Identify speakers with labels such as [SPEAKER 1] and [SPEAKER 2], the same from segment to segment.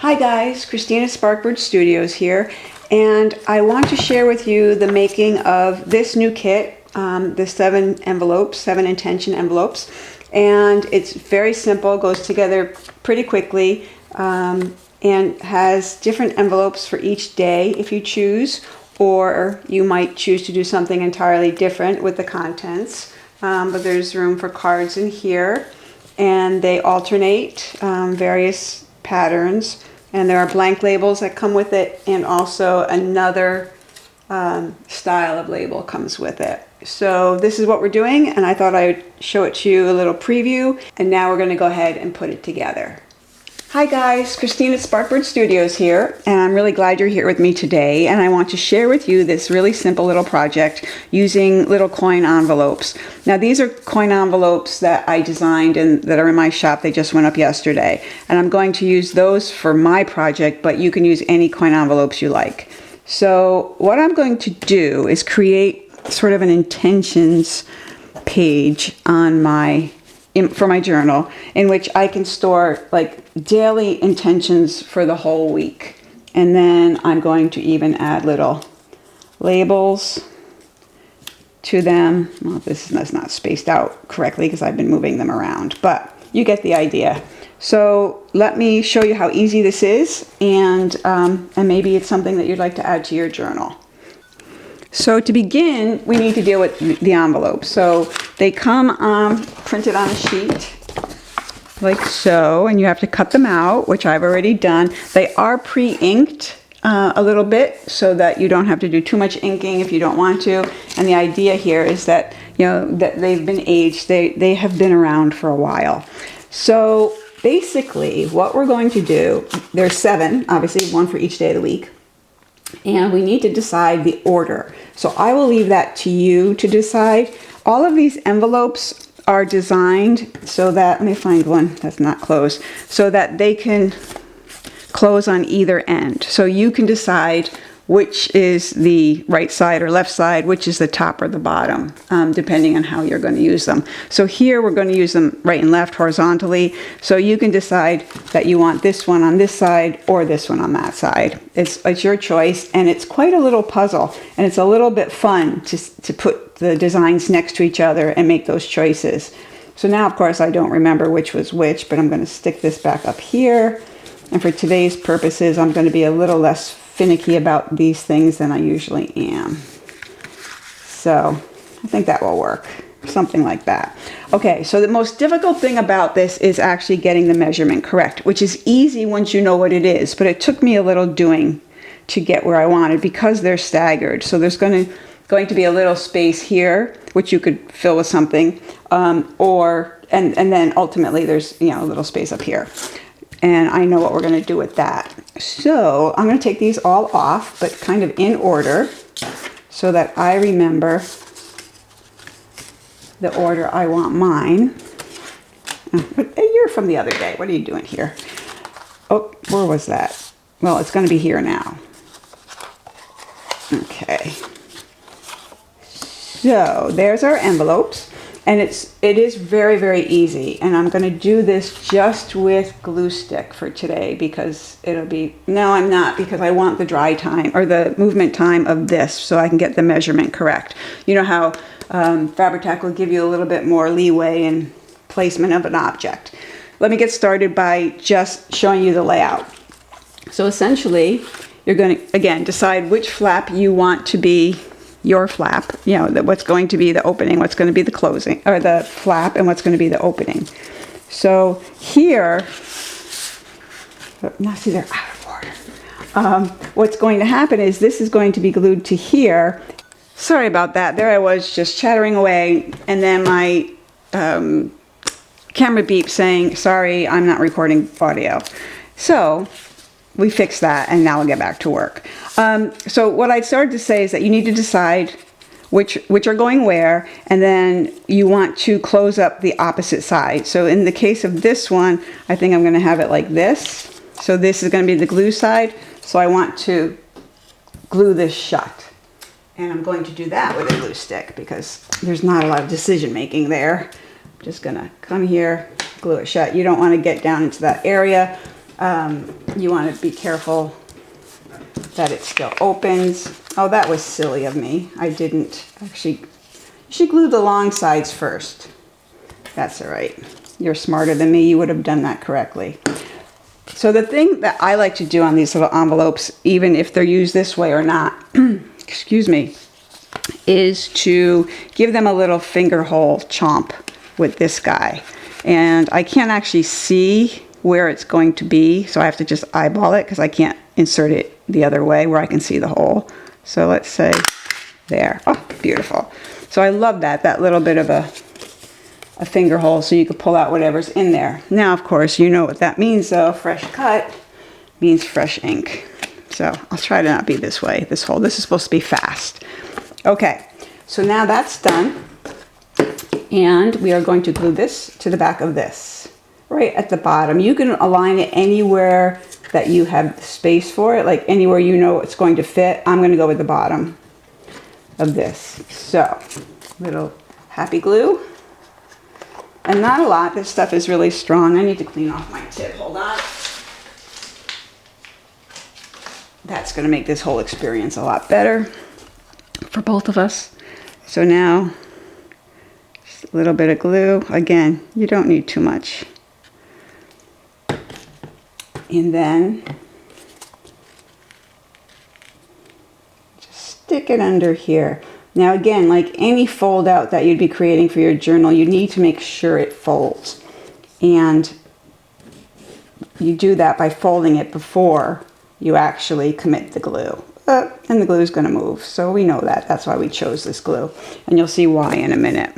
[SPEAKER 1] Hi guys, Christina Sparkbird Studios here, and I want to share with you the making of this new kit, the 7 intention envelopes, and it's very simple, goes together pretty quickly, and has different envelopes for each day if you choose, or you might choose to do something entirely different with the contents, but there's room for cards in here, and they alternate various patterns. And there are blank labels that come with it, and also another style of label comes with it. So this is what we're doing, and I thought I'd show it to you, a little preview, and now we're going to go ahead and put it together. Hi guys, Christina Sparkbird Studios here, and I'm really glad you're here with me today, and I want to share with you this really simple little project using little coin envelopes. Now these are coin envelopes that I designed and that are in my shop. They just went up yesterday, and I'm going to use those for my project, but you can use any coin envelopes you like. So what I'm going to do is create sort of an intentions page on for my journal, in which I can store like daily intentions for the whole week. And then I'm going to even add little labels to them. Well, this is not spaced out correctly because I've been moving them around, but you get the idea. So let me show you how easy this is, and maybe it's something that you'd like to add to your journal. So to begin, we need to deal with the envelopes. So they come printed on a sheet like so, and you have to cut them out, which I've already done. They are pre-inked a little bit so that you don't have to do too much inking if you don't want to. And the idea here is that, you know, that they've been aged. They have been around for a while. So basically what we're going to do, there's 7, obviously, 1 for each day of the week. And we need to decide the order. So I will leave that to you to decide. All of these envelopes are designed so that, let me find one that's not closed, so that they can close on either end. So you can decide which is the right side or left side, which is the top or the bottom, depending on how you're going to use them. So here we're going to use them right and left horizontally. So you can decide that you want this one on this side or this one on that side. It's your choice, and it's quite a little puzzle, and it's a little bit fun to put the designs next to each other and make those choices. So now, of course, I don't remember which was which, but I'm going to stick this back up here. And for today's purposes, I'm going to be a little less finicky about these things than I usually am. So I think that will work, something like that. Okay, so the most difficult thing about this is actually getting the measurement correct, which is easy once you know what it is, but it took me a little doing to get where I wanted because they're staggered. So there's going to be a little space here, which you could fill with something, and then ultimately there's, you know, a little space up here. And I know what we're going to do with that. So I'm going to take these all off, but kind of in order, so that I remember the order I want mine. You're from the other day. What are you doing here? Oh, where was that? Well, it's going to be here now. Okay. So there's our envelopes. And it is very, very easy. And I'm going to do this just with glue stick for today because no, I'm not, because I want the dry time or the movement time of this so I can get the measurement correct. You know how Fabri-Tac will give you a little bit more leeway in placement of an object. Let me get started by just showing you the layout. So essentially, you're going to, again, decide which flap you want to be your flap, you know, what's going to be the opening, what's going to be the closing, or the flap, and what's going to be the opening. So here, now see, they're out of order. What's going to happen is this is going to be glued to here. Sorry about that. There I was just chattering away, and then my camera beeped saying, sorry, I'm not recording audio. So we fixed that, and now I'll get back to work. So what I started to say is that you need to decide which are going where, and then you want to close up the opposite side. So in the case of this one, I think I'm going to have it like this. So this is going to be the glue side. So I want to glue this shut. And I'm going to do that with a glue stick because there's not a lot of decision making there. I'm just going to come here, glue it shut. You don't want to get down into that area. You want to be careful that it still opens. Oh, that was silly of me. I didn't actually, you should glue the long sides first. That's all right. You're smarter than me. You would have done that correctly. So the thing that I like to do on these little envelopes, even if they're used this way or not, excuse me, is to give them a little finger hole chomp with this guy. And I can't actually see where it's going to be, so I have to just eyeball it because I can't insert it the other way where I can see the hole. So let's say there. Oh, beautiful. So I love that little bit of a finger hole so you can pull out whatever's in there. Now, of course, you know what that means though. Fresh cut means fresh ink. So I'll try to not be this way, this hole. This is supposed to be fast. Okay, so now that's done. And we are going to glue this to the back of this, right at the bottom. You can align it anywhere that you have space for it, like anywhere you know it's going to fit. I'm going to go with the bottom of this. So, little happy glue. And not a lot. This stuff is really strong. I need to clean off my tip. Hold on. That's going to make this whole experience a lot better for both of us. So now, just a little bit of glue. Again, you don't need too much. And then just stick it under here. Now again, like any fold out that you'd be creating for your journal, you need to make sure it folds. And you do that by folding it before you actually commit the glue. And the glue is going to move, so we know that. That's why we chose this glue. And you'll see why in a minute.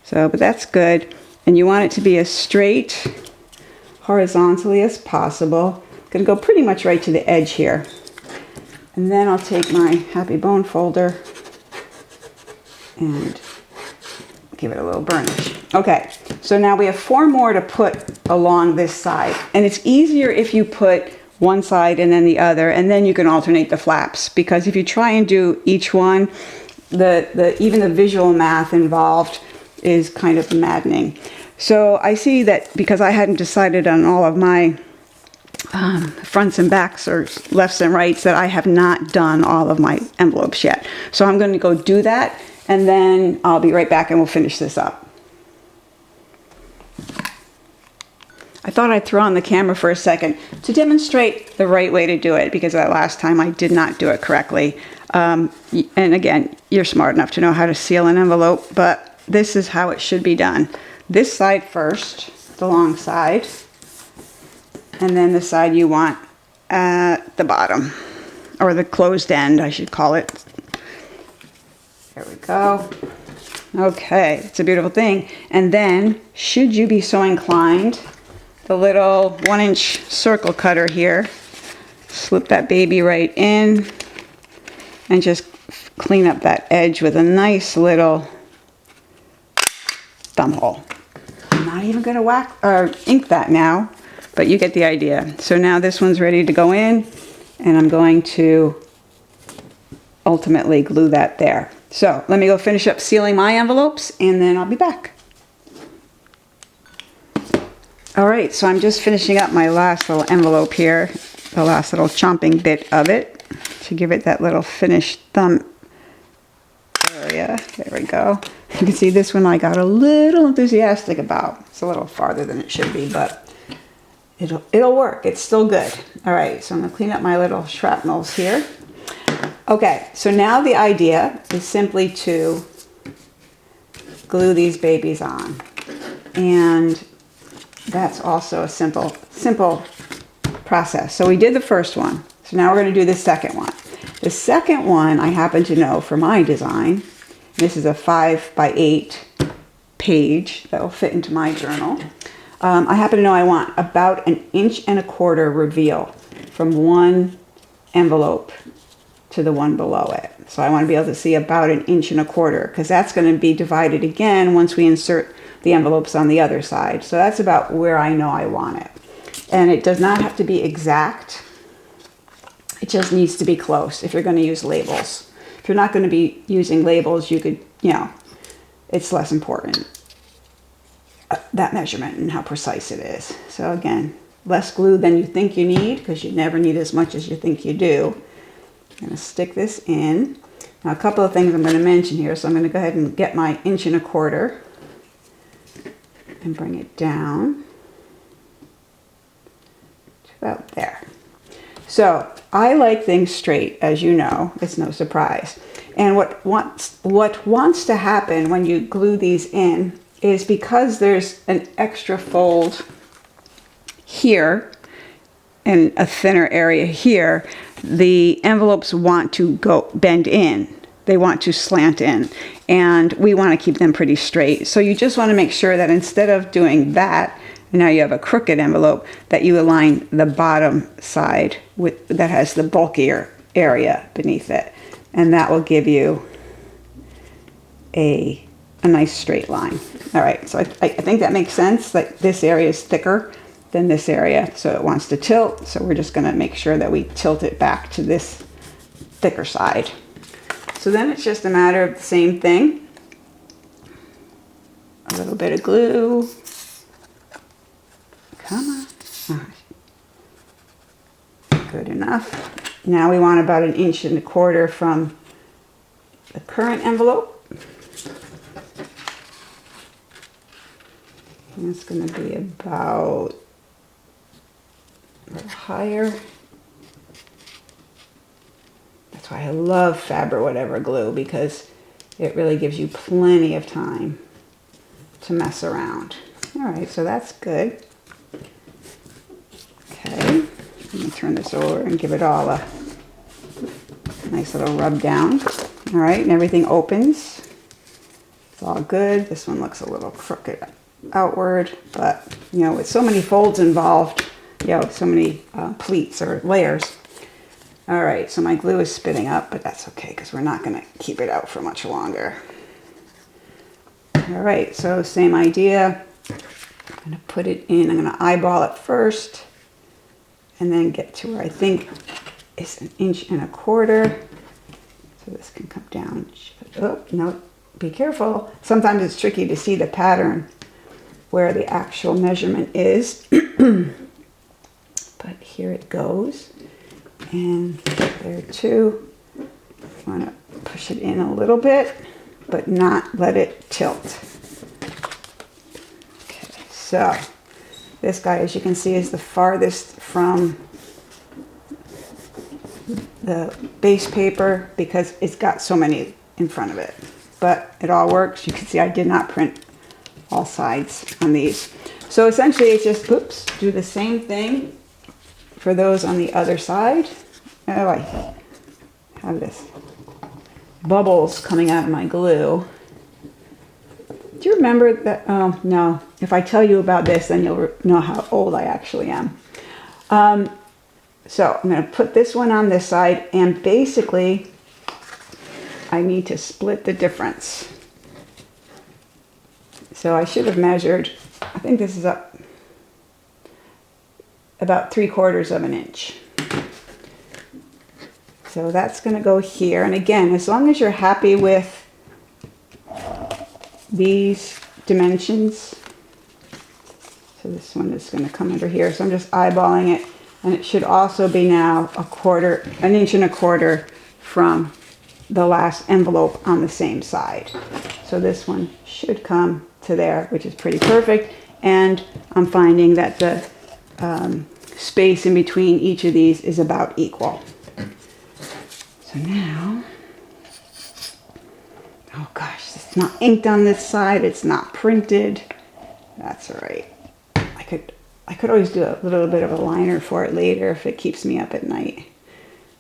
[SPEAKER 1] So, but that's good. And you want it to be as straight horizontally as possible. I'm going to go pretty much right to the edge here. And then I'll take my Happy Bone folder and give it a little burnish. Okay, so now we have 4 more to put along this side. And it's easier if you put one side and then the other, and then you can alternate the flaps. Because if you try and do each one, even the visual math involved is kind of maddening. So I see that because I hadn't decided on all of my fronts and backs or lefts and rights, that I have not done all of my envelopes yet. So I'm going to go do that, and then I'll be right back and we'll finish this up. I thought I'd throw on the camera for a second to demonstrate the right way to do it, because that last time I did not do it correctly. And again, you're smart enough to know how to seal an envelope, but this is how it should be done. This side first, the long side, and then the side you want at the bottom, or the closed end, I should call it. There we go. Okay, it's a beautiful thing. And then, should you be so inclined, the little 1-inch circle cutter here, slip that baby right in, and just clean up that edge with a nice little thumb hole. I'm not even going to whack or ink that now, but you get the idea. So now this one's ready to go in, and I'm going to ultimately glue that there. So let me go finish up sealing my envelopes, and then I'll be back. All right, so I'm just finishing up my last little envelope here, the last little chomping bit of it, to give it that little finished thumb area. There we go. You can see this one I got a little enthusiastic about. It's a little farther than it should be, but it'll work. It's still good. All right, so I'm gonna clean up my little shrapnels here. Okay, so now the idea is simply to glue these babies on. And that's also a simple process. So we did the first one. So now we're going to do the second one. The second one I happen to know for my design. This is a 5x8 page that will fit into my journal. I happen to know I want about 1.25 inches reveal from one envelope to the one below it. So I want to be able to see about 1.25 inches, because that's going to be divided again once we insert the envelopes on the other side. So that's about where I know I want it. And it does not have to be exact. It just needs to be close if you're going to use labels. If you're not going to be using labels, you could, it's less important, that measurement and how precise it is. So again, less glue than you think you need, because you never need as much as you think you do. I'm going to stick this in. Now, a couple of things I'm going to mention here. So I'm going to go ahead and get my 1¼ inch and bring it down to about there. So I like things straight, as you know. It's no surprise. And what wants to happen when you glue these in is, because there's an extra fold here and a thinner area here, the envelopes want to bend in. They want to slant in, and we want to keep them pretty straight. So you just want to make sure that instead of doing that, now you have a crooked envelope, that you align the bottom side that has the bulkier area beneath it. And that will give you a nice straight line. All right, so I think that makes sense. Like, this area is thicker than this area, so it wants to tilt. So we're just gonna make sure that we tilt it back to this thicker side. So then it's just a matter of the same thing. A little bit of glue. Come on. Good enough. Now we want about 1¼ inch from the current envelope. And it's going to be about a little higher. That's why I love Fabri-Whatever glue, because it really gives you plenty of time to mess around. All right, so that's good. Okay. Let me turn this over and give it all a nice little rub down. All right, and everything opens. It's all good. This one looks a little crooked outward, but you know, with so many folds involved, you know, so many pleats or layers. All right, so my glue is spitting up, but that's okay, because we're not going to keep it out for much longer. All right, so same idea. I'm going to put it in. I'm going to eyeball it first, and then get to where I think is 1¼ inch. So this can come down. Oh, no, be careful. Sometimes it's tricky to see the pattern where the actual measurement is. But here it goes. And there too. I want to push it in a little bit, but not let it tilt. Okay, so this guy, as you can see, is the farthest from the base paper, because it's got so many in front of it. But it all works. You can see I did not print all sides on these. So essentially it's just, oops, do the same thing for those on the other side. Oh, I have this bubbles coming out of my glue. Do you remember that? Oh, no. If I tell you about this, then you'll know how old I actually am. So I'm going to put this one on this side, and basically I need to split the difference. So I should have measured, I think this is up about 3/4 inch. So that's going to go here. And again, as long as you're happy with these dimensions. So this one is going to come under here. So I'm just eyeballing it. And it should also be now 1¼ inch from the last envelope on the same side. So this one should come to there, which is pretty perfect. And I'm finding that the space in between each of these is about equal. So now, oh gosh, it's not inked on this side. It's not printed. That's all right. I could always do a little bit of a liner for it later if it keeps me up at night.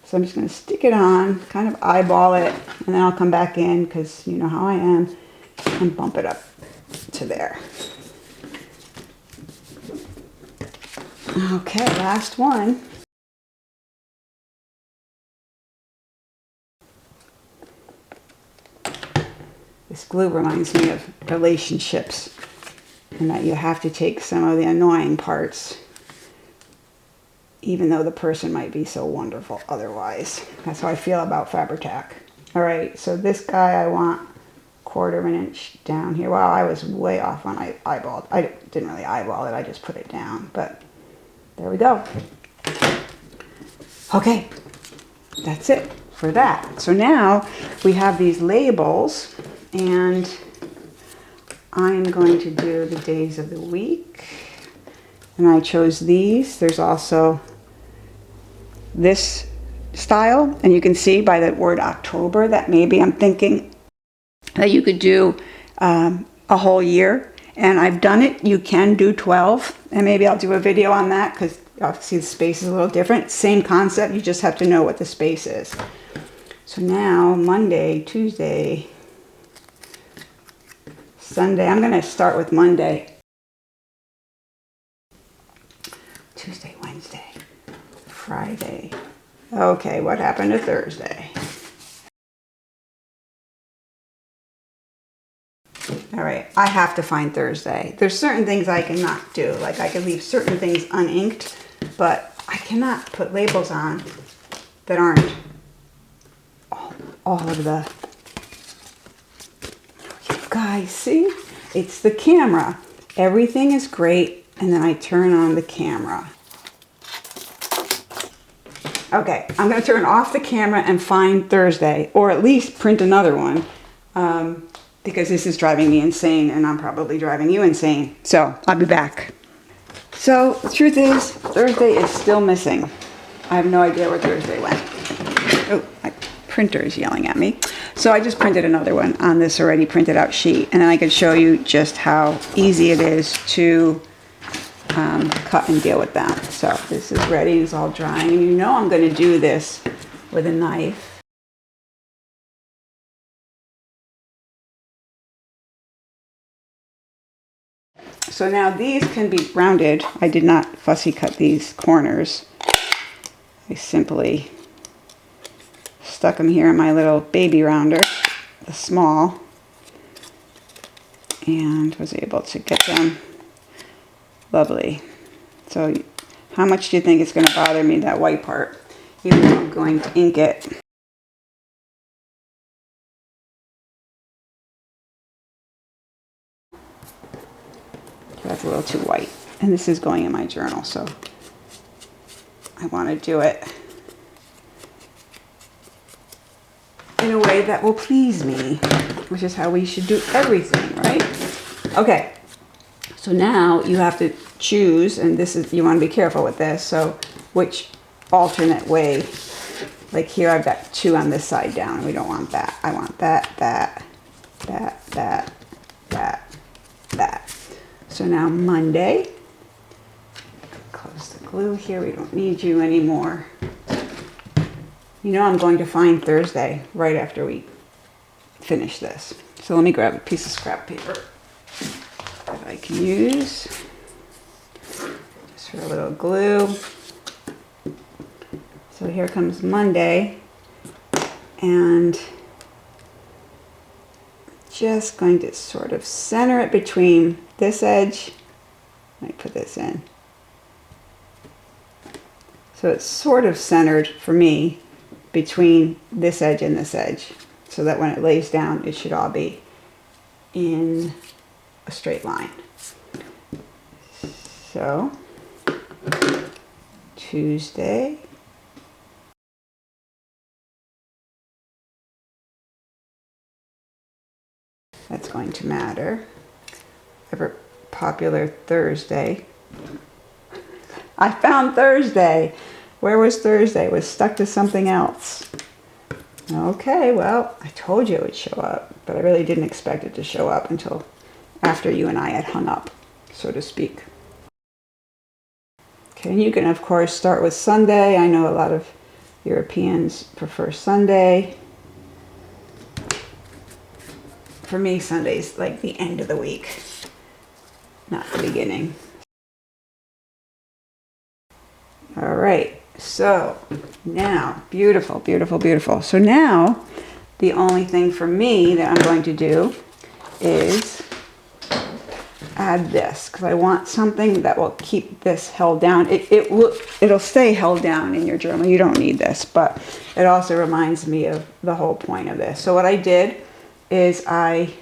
[SPEAKER 1] So I'm just going to stick it on, kind of eyeball it, and then I'll come back in, because you know how I am, and bump it up to there. Okay, last one. This glue reminds me of relationships, and that you have to take some of the annoying parts, even though the person might be so wonderful otherwise. That's how I feel about Fabri-Tac. All right, so this guy I want 1/4 inch down here. Wow, I was way off when I eyeballed. I didn't really eyeball it, I just put it down. But there we go. Okay, that's it for that. So now we have these labels, and I'm going to do the days of the week. And I chose these. There's also this style, and you can see by the word October that maybe I'm thinking that you could do a whole year. And I've done it. You can do 12, and maybe I'll do a video on that because obviously the space is a little different. Same concept, you just have to know what the space is. So now Monday, Tuesday, Sunday. I'm going to start with Monday. Tuesday, Wednesday, Friday. Okay, what happened to Thursday? All right, I have to find Thursday. There's certain things I cannot do. Like I can leave certain things uninked, but I cannot put labels on that aren't all of the... You guys, see? It's the camera. Everything is great, and then I turn on the camera. Okay, I'm going to turn off the camera and find Thursday, or at least print another one, because this is driving me insane, and I'm probably driving you insane. So, I'll be back. So, the truth is, Thursday is still missing. I have no idea where Thursday went. Oh, my printer is yelling at me. So, I just printed another one on this already printed out sheet, and then I can show you just how easy it is to cut and deal with them. So this is ready, it's all drying, and you know I'm going to do this with a knife. So now these can be rounded. I did not fussy cut these corners. I simply stuck them here in my little baby rounder, the small, and was able to get them lovely. So how much do you think it's going to bother me, that white part, even though I'm going to ink it? That's a little too white. And this is going in my journal, so I want to do it in a way that will please me, which is how we should do everything, right? Okay. So now you have to choose, and this is, you want to be careful with this, so which alternate way, like here I've got two on this side down, we don't want that. I want that, that, that, that, that, that. So now Monday, close the glue here, we don't need you anymore. You know I'm going to find Thursday right after we finish this. So let me grab a piece of scrap paper that I can use just for a little glue. So here comes Monday, and just going to sort of center it between this edge. Let me put this in. So it's sort of centered for me between this edge and this edge, so that when it lays down it should all be in a straight line. So Tuesday, that's going to matter. Ever popular Thursday. I found Thursday. Where was Thursday? It was stuck to something else. Okay, well, I told you it would show up, but I really didn't expect it to show up until after you and I had hung up, so to speak. Okay, and you can of course start with Sunday. I know a lot of Europeans prefer Sunday. For me, Sunday's like the end of the week, not the beginning. All right, so now, beautiful, beautiful, beautiful. So now, the only thing for me that I'm going to do is add this, because I want something that will keep this held down. It'll stay held down in your journal. You don't need this, but it also reminds me of the whole point of this. So what I did is I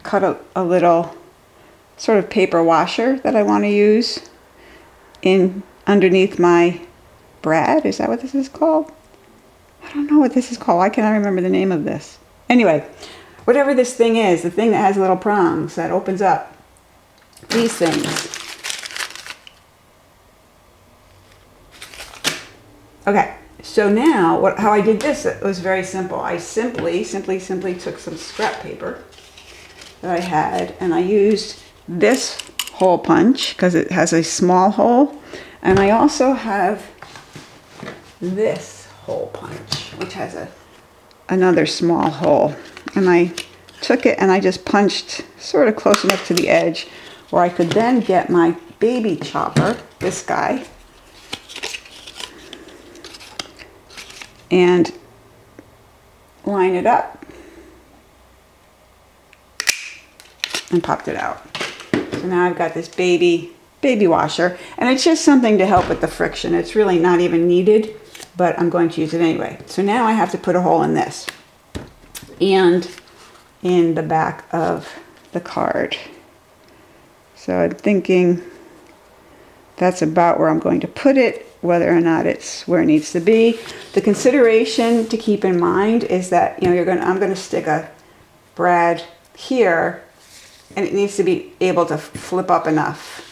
[SPEAKER 1] cut a little sort of paper washer that I want to use in underneath my brad. Is that what this is called? I don't know what this is called. Why can't I remember the name of this? Anyway, whatever this thing is, the thing that has little prongs that opens up, these things. Okay, so now how I did this, it was very simple. I simply took some scrap paper that I had, and I used this hole punch because it has a small hole, and I also have this hole punch which has another small hole, and I took it and I just punched sort of close enough to the edge where I could then get my baby chopper, this guy, and line it up and popped it out. So now I've got this baby washer, and it's just something to help with the friction. It's really not even needed, but I'm going to use it anyway. So now I have to put a hole in this and in the back of the card. So I'm thinking that's about where I'm going to put it, whether or not it's where it needs to be. The consideration to keep in mind is that, you know, I'm going to stick a brad here, and it needs to be able to flip up enough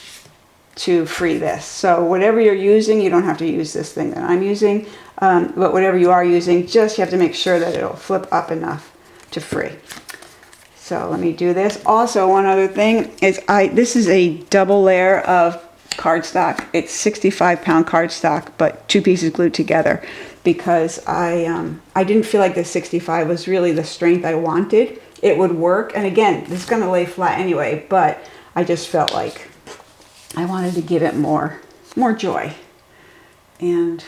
[SPEAKER 1] to free this. So whatever you're using, you don't have to use this thing that I'm using, but whatever you are using, just you have to make sure that it'll flip up enough to free. So let me do this. Also, one other thing is this is a double layer of cardstock. It's 65-pound cardstock, but 2 pieces glued together, because I didn't feel like the 65 was really the strength I wanted. It would work, and again, this is going to lay flat anyway, but I just felt like I wanted to give it more joy, and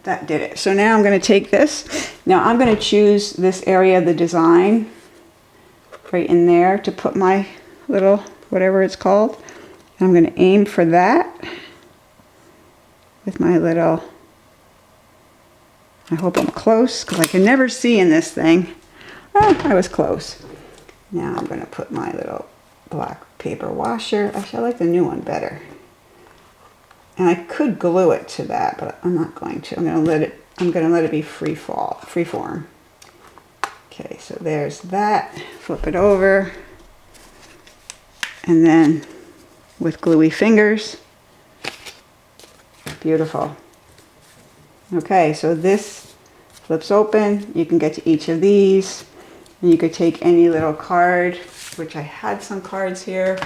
[SPEAKER 1] that did it. So now I'm going to take this. Now I'm going to choose this area of the design right in there to put my little whatever it's called. And I'm going to aim for that with my little, I hope I'm close because I can never see in this thing. Oh, I was close. Now I'm going to put my little black paper washer. Actually, I like the new one better. And I could glue it to that, but I'm not going to. I'm going to let it be free form. Okay, so there's that. Flip it over. And then with gluey fingers. Beautiful. Okay, so this flips open. You can get to each of these. And you could take any little card, which I had some cards here.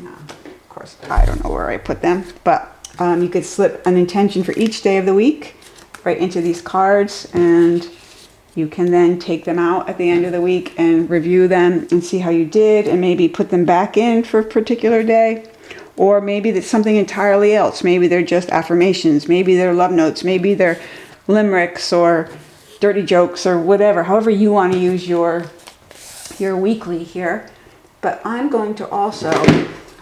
[SPEAKER 1] No, of course, I don't know where I put them, but you could slip an intention for each day of the week right into these cards, and you can then take them out at the end of the week and review them and see how you did, and maybe put them back in for a particular day. Or maybe it's something entirely else. Maybe they're just affirmations. Maybe they're love notes. Maybe they're limericks or dirty jokes or whatever. However you want to use your weekly here. But I'm going to also,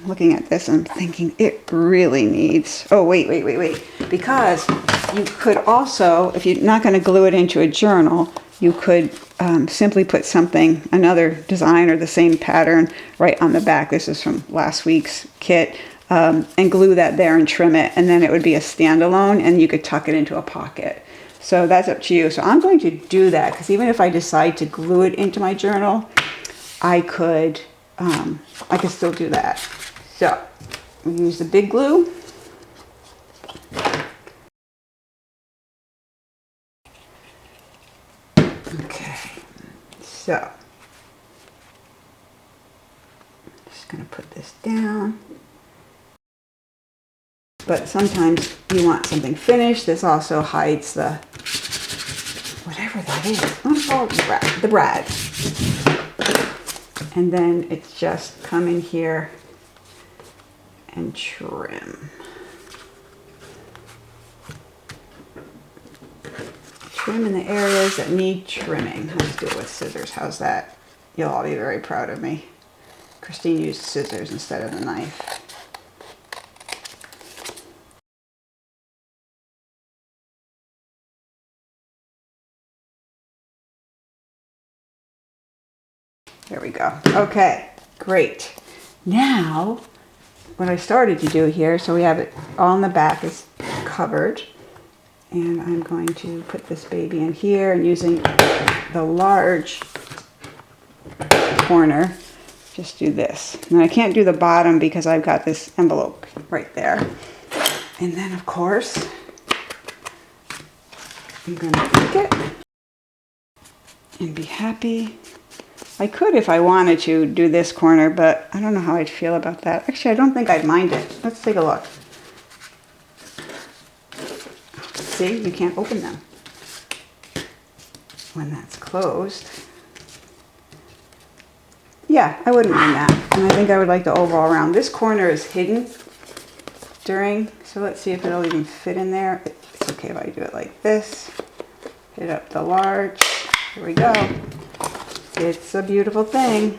[SPEAKER 1] looking at this, I'm thinking it really needs, oh, wait. Because you could also, if you're not going to glue it into a journal, you could simply put something, another design or the same pattern right on the back. This is from last week's kit. And glue that there and trim it. And then it would be a standalone, and you could tuck it into a pocket. So that's up to you. So I'm going to do that, because even if I decide to glue it into my journal, I could still do that. So we use the big glue. Okay, so I'm just going to put this down. But sometimes you want something finished. This also hides the, whatever that is. Oh, the brad. And then it's just come in here and trim. Trim in the areas that need trimming. Let's do it with scissors. How's that? You'll all be very proud of me. Christine used scissors instead of the knife. There we go. Okay, great. Now what I started to do here, so we have it all in the back is covered. And I'm going to put this baby in here and using the large corner, just do this. And I can't do the bottom because I've got this envelope right there. And then of course, I'm going to pick it and be happy. I could, if I wanted to, do this corner, but I don't know how I'd feel about that. Actually, I don't think I'd mind it. Let's take a look. See, you can't open them when that's closed. Yeah, I wouldn't mind that. And I think I would like the overall round. This corner is hidden during, so let's see if it'll even fit in there. It's okay if I do it like this. Hit up the large. Here we go. It's a beautiful thing.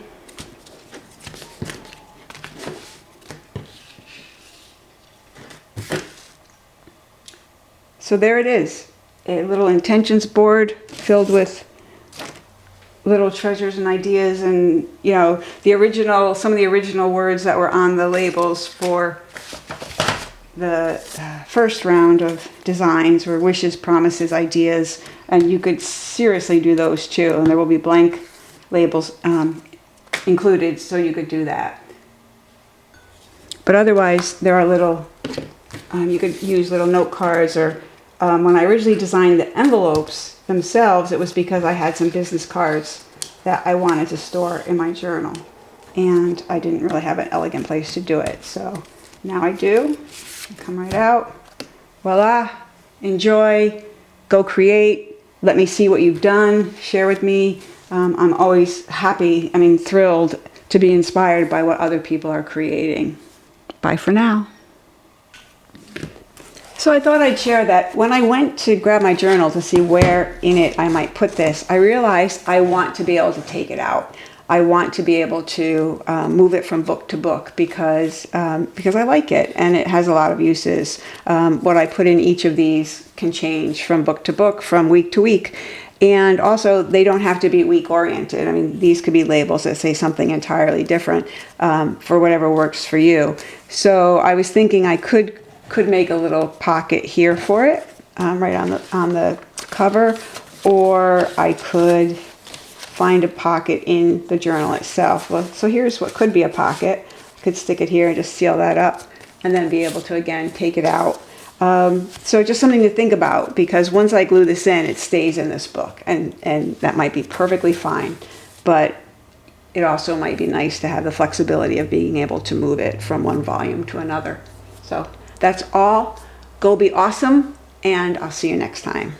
[SPEAKER 1] So there it is, a little intentions board filled with little treasures and ideas, and you know, some of the original words that were on the labels for the first round of designs were wishes, promises, ideas, and you could seriously do those too, and there will be blank labels included, so you could do that. But otherwise, there are little, you could use little note cards, or when I originally designed the envelopes themselves, it was because I had some business cards that I wanted to store in my journal, and I didn't really have an elegant place to do it. So now I do. Come right out. Voila. Enjoy. Go create. Let me see what you've done. Share with me. I'm always happy, thrilled to be inspired by what other people are creating. Bye for now. So I thought I'd share that when I went to grab my journal to see where in it I might put this, I realized I want to be able to take it out. I want to be able to move it from book to book because I like it and it has a lot of uses. What I put in each of these can change from book to book, from week to week. And also, they don't have to be week oriented. These could be labels that say something entirely different for whatever works for you. So I was thinking I could make a little pocket here for it, right on the cover, or I could find a pocket in the journal itself. Well, so here's what could be a pocket. I could stick it here and just seal that up, and then be able to again take it out. So just something to think about, because once I glue this in, it stays in this book, and that might be perfectly fine, but it also might be nice to have the flexibility of being able to move it from one volume to another. So that's all. Go be awesome, and I'll see you next time.